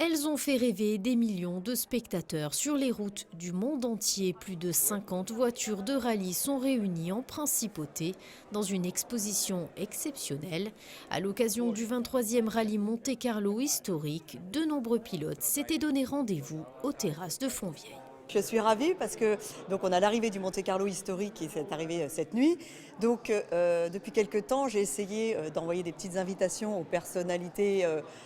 Elles ont fait rêver des millions de spectateurs sur les routes du monde entier. Plus de 50 voitures de rallye sont réunies en principauté dans une exposition exceptionnelle. À l'occasion du 23e rallye Monte-Carlo historique, de nombreux pilotes s'étaient donné rendez-vous aux terrasses de Fontvieille. Je suis ravie parce que donc on a l'arrivée du Monte-Carlo historique qui est arrivé cette nuit. Donc depuis quelques temps, j'ai essayé d'envoyer des petites invitations aux personnalités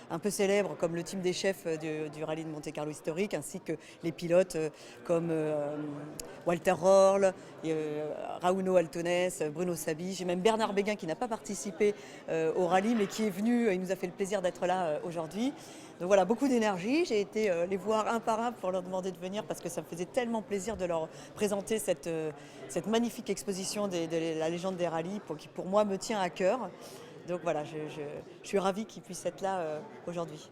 un peu célèbres comme le team des chefs du rallye de Monte-Carlo historique ainsi que les pilotes comme Walter Röhrl, Rauno Altones, Bruno Sabi. J'ai même Bernard Béguin qui n'a pas participé au rallye mais qui est venu, il nous a fait le plaisir d'être là aujourd'hui. Donc voilà, beaucoup d'énergie. J'ai été les voir un par un pour leur demander de venir parce que ça me faisait tellement plaisir de leur présenter cette magnifique exposition de la légende des rallyes qui pour moi me tient à cœur. Donc voilà, je suis ravie qu'ils puissent être là aujourd'hui.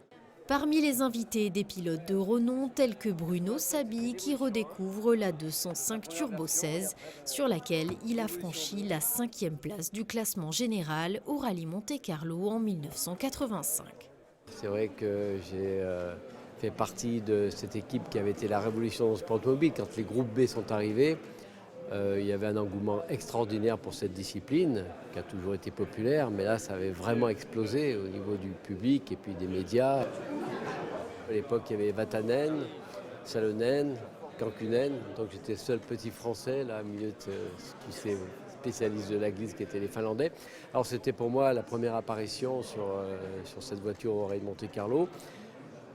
Parmi les invités, des pilotes de renom tels que Bruno Sabi qui redécouvre la 205 Turbo 16 sur laquelle il a franchi la 5e place du classement général au rallye Monte-Carlo en 1985. C'est vrai que j'ai fait partie de cette équipe qui avait été la révolution dans le sport automobile. Quand les groupes B sont arrivés, il y avait un engouement extraordinaire pour cette discipline qui a toujours été populaire, mais là ça avait vraiment explosé au niveau du public et puis des médias. À l'époque il y avait Vatanen, Salonen, Kankkunen, donc j'étais le seul petit français là, au milieu de tous ces spécialistes de la glisse qui étaient les Finlandais. Alors c'était pour moi la première apparition sur cette voiture au Rallye de Monte-Carlo.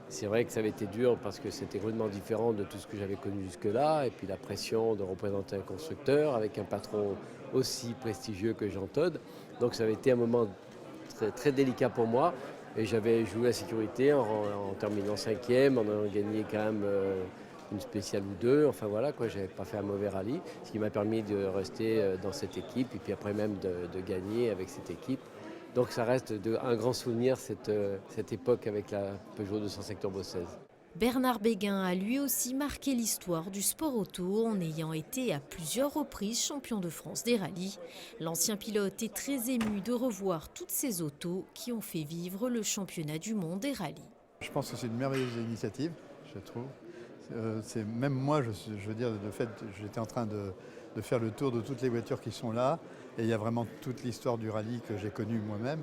C'est vrai que ça avait été dur parce que c'était complètement différent de tout ce que j'avais connu jusque-là. Et puis la pression de représenter un constructeur avec un patron aussi prestigieux que Jean Todt. Donc ça avait été un moment très, très délicat pour moi. Et j'avais joué la sécurité en terminant 5e, en ayant gagné quand même une spéciale ou deux. Enfin voilà, quoi, j'avais pas fait un mauvais rallye. Ce qui m'a permis de rester dans cette équipe et puis après même de gagner avec cette équipe. Donc ça reste un grand souvenir, cette époque avec la Peugeot 205 Turbo 16. Bernard Béguin a lui aussi marqué l'histoire du sport auto en ayant été à plusieurs reprises champion de France des rallyes. L'ancien pilote est très ému de revoir toutes ces autos qui ont fait vivre le championnat du monde des rallyes. Je pense que c'est une merveilleuse initiative, je trouve. Même moi, je veux dire, de fait, j'étais en train de faire le tour de toutes les voitures qui sont là. Et il y a vraiment toute l'histoire du rallye que j'ai connue moi-même.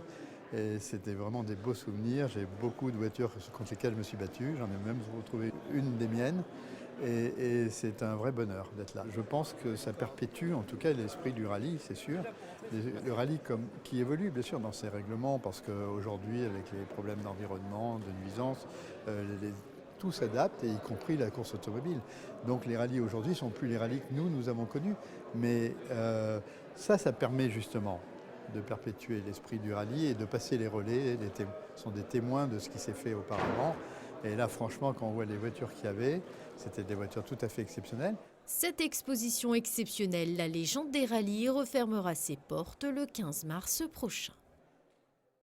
Et c'était vraiment des beaux souvenirs. J'ai beaucoup de voitures contre lesquelles je me suis battu. J'en ai même retrouvé une des miennes. Et c'est un vrai bonheur d'être là. Je pense que ça perpétue en tout cas l'esprit du rallye, c'est sûr. Le rallye qui évolue bien sûr dans ses règlements parce qu'aujourd'hui avec les problèmes d'environnement, de nuisance, tout s'adapte, et y compris la course automobile. Donc les rallyes aujourd'hui ne sont plus les rallyes que nous avons connus. Mais ça permet justement de perpétuer l'esprit du rallye et de passer les relais. Les sont des témoins de ce qui s'est fait auparavant. Et là, franchement, quand on voit les voitures qu'il y avait, c'était des voitures tout à fait exceptionnelles. Cette exposition exceptionnelle, la légende des rallyes, refermera ses portes le 15 mars prochain.